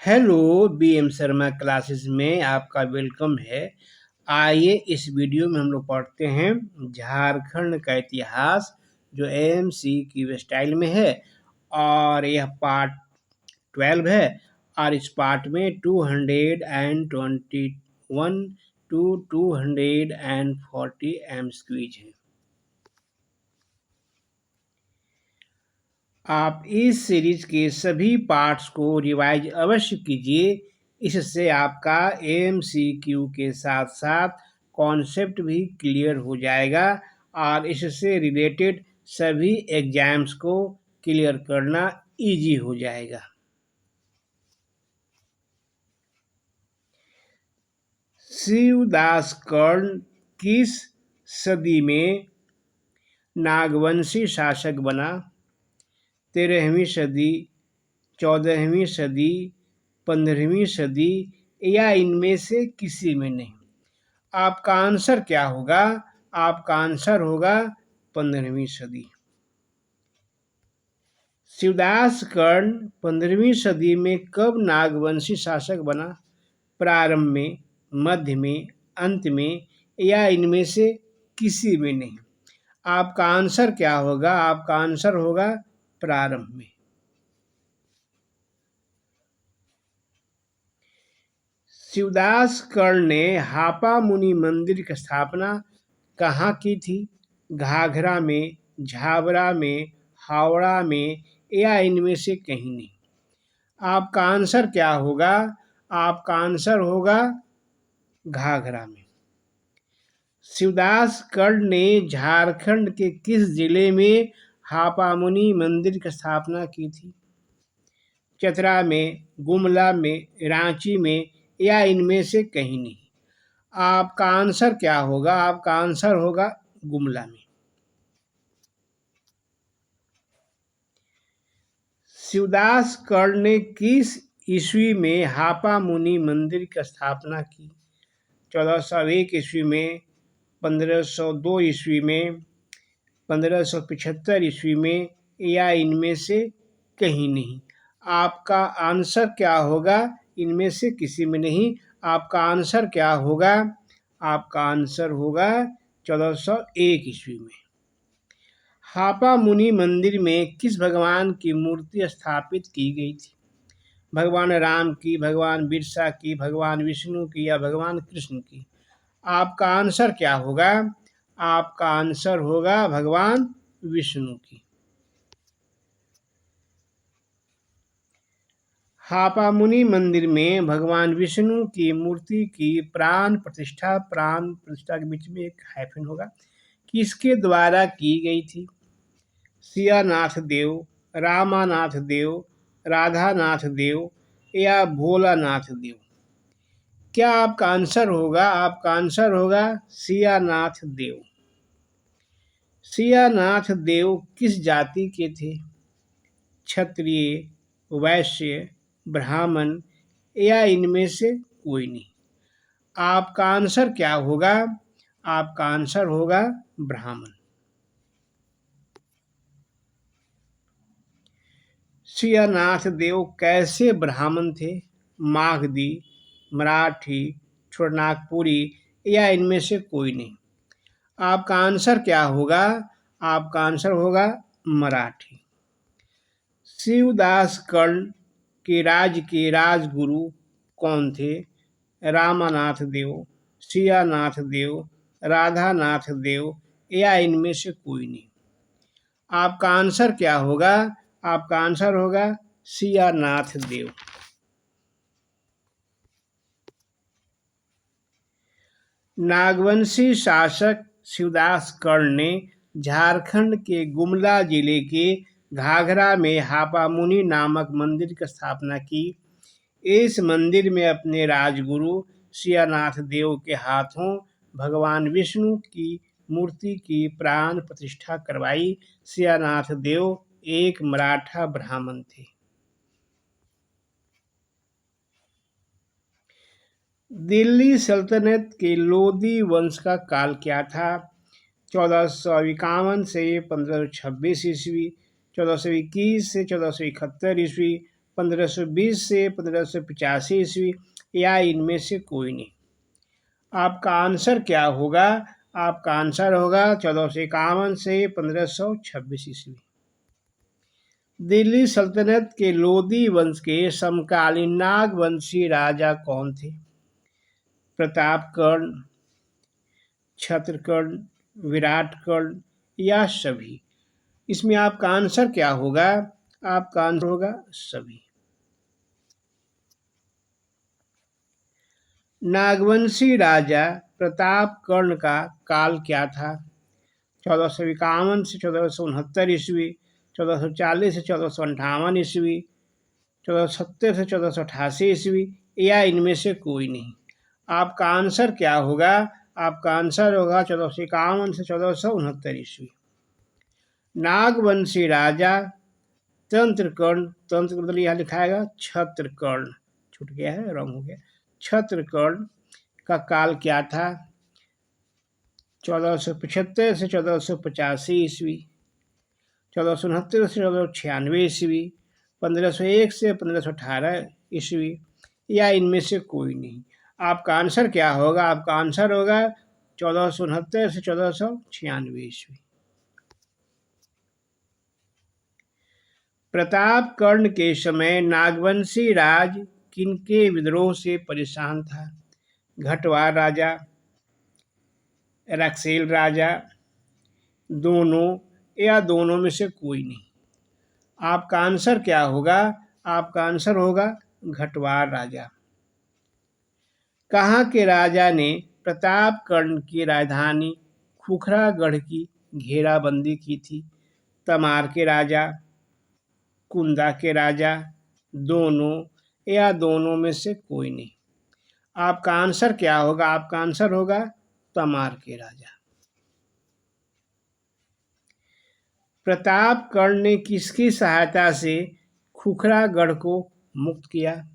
Hello, BM Sharma classes में आपका welcome है। आइए इस वीडियो में हम लोग पढ़ते हैं झारखंड का इतिहास, जो एमसीक्यू स्टाइल में है और यह पार्ट 12 है। और इस पार्ट में 221 टू 240 एमसीक्यूज हैं। आप इस सीरीज के सभी पार्ट्स को रिवाइज अवश्य कीजिए। इससे आपका एमसीक्यू के साथ साथ कॉन्सेप्ट भी क्लियर हो जाएगा और इससे रिलेटेड सभी एग्जाम्स को क्लियर करना इजी हो जाएगा। शिवदास कर्ण किस सदी में नागवंशी शासक बना? 13वीं सदी, 14वीं सदी, 15वीं सदी या इनमें से किसी में नहीं। आपका आंसर क्या होगा? आपका आंसर होगा 15वीं सदी। शिवदास कर्ण 15वीं सदी में कब नागवंशी शासक बना? प्रारंभ में, मध्य में, अंत में या इनमें से किसी में नहीं। आपका आंसर क्या होगा? आपका आंसर होगा प्रारंभ में। शिवदास कर्ण ने हापा मुनि मंदिर की स्थापना कहाँ की थी? घाघरा में, झाबरा में, हावड़ा में या इनमें से कहीं नहीं। आपका आंसर क्या होगा? आपका आंसर होगा घाघरा में। शिवदास कर्ण ने झारखंड के किस जिले में हापा मुनि मंदिर की स्थापना की थी? चतरा में, गुमला में, रांची में या इनमें से कहीं नहीं। आपका आंसर क्या होगा? आपका आंसर होगा गुमला में। शिवदास कर्ण ने किस ईस्वी में हापा मुनि मंदिर की स्थापना की? 1401 ईस्वी में, 1502 ईस्वी में, 1575 ईस्वी में या इनमें से कहीं नहीं। आपका आंसर क्या होगा? इनमें से किसी में नहीं। आपका आंसर क्या होगा? आपका आंसर होगा 1401 ईस्वी में। हापा मुनि मंदिर में किस भगवान की मूर्ति स्थापित की गई थी? भगवान राम की, भगवान बिरसा की, भगवान विष्णु की या भगवान कृष्ण की? आपका आंसर क्या होगा? आपका आंसर होगा भगवान विष्णु की। हापा मुनि मंदिर में भगवान विष्णु की मूर्ति की प्राण प्रतिष्ठा के बीच में एक हाइफन होगा, किसके द्वारा की गई थी? सियानाथ देव, रामानाथ देव, राधानाथ देव या भोलानाथ देव? क्या आपका आंसर होगा? आपका आंसर होगा सियानाथ देव। सियानाथ देव किस जाति के थे? क्षत्रिय, वैश्य, ब्राह्मण या इनमें से कोई नहीं। आपका आंसर क्या होगा? आपका आंसर होगा ब्राह्मण। सियानाथ देव कैसे ब्राह्मण थे? मागधी, मराठी, छोटनागपुरी या इनमें से कोई नहीं। आपका आंसर क्या होगा? आपका आंसर होगा मराठी। शिवदास कर्ण के राज्य के राजगुरु कौन थे? रामानाथ देव, सियानाथ देव, राधानाथ देव या इनमें से कोई नहीं। आपका आंसर क्या होगा? आपका आंसर होगा सियानाथ देव। नागवंशी शासक शिवदास कर्ण ने झारखंड के गुमला जिले के घाघरा में हापा मुनि नामक मंदिर की स्थापना की। इस मंदिर में अपने राजगुरु सियानाथ देव के हाथों भगवान विष्णु की मूर्ति की प्राण प्रतिष्ठा करवाई। सियानाथ देव एक मराठा ब्राह्मण थे। दिल्ली सल्तनत के लोदी वंश का काल क्या था? 1451 से 1526 ईस्वी, 1421 से 1471 ईस्वी, 1520 से 1585 ईस्वी, या इनमें से कोई नहीं। आपका आंसर क्या होगा? आपका आंसर होगा 1451 से 1526 ईस्वी। दिल्ली सल्तनत के लोदी वंश के समकालीन नागवंशी राजा कौन थे? प्रतापकर्ण, छत्रकर्ण, विराटकर्ण, या सभी? इसमें आपका आंसर क्या होगा? आपका आंसर होगा सभी। नागवंशी राजा प्रतापकर्ण का काल क्या था? 1451 से 1469 ईस्वी, 1440 से 1458 ईस्वी, 1470 से 1488 ईस्वी, या इनमें से कोई नहीं। आपका आंसर क्या होगा? आपका आंसर होगा 1451 से 1469 ईस्वी। नागवंशी राजा तंत्रकर्ण, तंत्र मतलब यहाँ लिखाएगा छत्रकर्ण, छूट गया है, रंग हो गया, छत्रकर्ण का काल क्या था? 1475 से 1485 ईस्वी, 1469 से 1496 ईस्वी, 1501 से 1518 ईस्वी, या इनमें से कोई नहीं। आपका आंसर क्या होगा? आपका आंसर होगा 1469 से 1496 ईस्वी। प्रतापकर्ण के समय नागवंशी राज किनके विद्रोह से परेशान था? घटवार राजा, रक्सेल राजा, दोनों, या दोनों में से कोई नहीं। आपका आंसर क्या होगा? आपका आंसर होगा घटवार राजा। कहाँ के राजा ने प्रतापकर्ण की राजधानी खुखरागढ़ की घेराबंदी की थी? तमार के राजा, कुंदा के राजा, दोनों, या दोनों में से कोई नहीं। आपका आंसर क्या होगा? आपका आंसर होगा तमार के राजा। प्रतापकर्ण ने किसकी सहायता से खुखरागढ़ को मुक्त किया?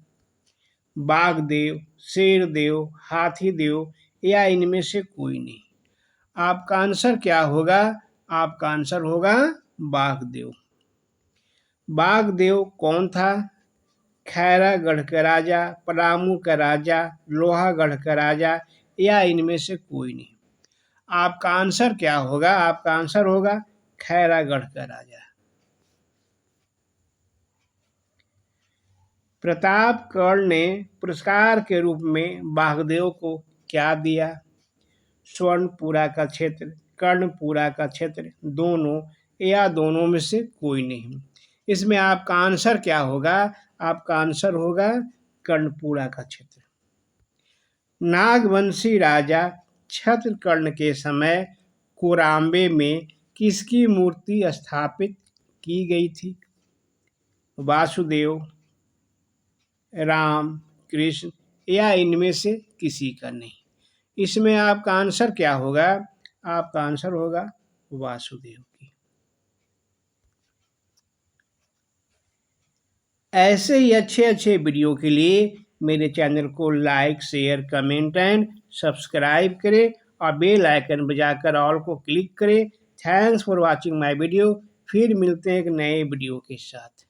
बाघदेव, शेरदेव, हाथीदेव, या इनमें से कोई नहीं। आपका आंसर क्या होगा? आपका आंसर होगा बाघदेव। बाघदेव कौन था? खैरागढ़ का राजा, पलामू का राजा, लोहागढ़ का राजा, या इनमें से कोई नहीं। आपका आंसर क्या होगा? आपका आंसर होगा खैरागढ़ का राजा। प्रतापकर्ण ने पुरस्कार के रूप में बाघदेव को क्या दिया? स्वर्णपुरा का क्षेत्र, कर्णपुरा का क्षेत्र, दोनों, या दोनों में से कोई नहीं। इसमें आपका आंसर क्या होगा? आपका आंसर होगा कर्णपुरा का क्षेत्र। नागवंशी राजा छत्रकर्ण के समय कोराम्बे में किसकी मूर्ति स्थापित की गई थी? वासुदेव, राम, कृष्ण, या इनमें से किसी का नहीं। इसमें आपका आंसर क्या होगा? आपका आंसर होगा वासुदेव की। ऐसे ही अच्छे अच्छे वीडियो के लिए मेरे चैनल को like, share, comment and subscribe करें और बेल आइकन बजाकर ऑल को क्लिक करें। Thanks for watching my video. फिर मिलते हैं एक नए वीडियो के साथ।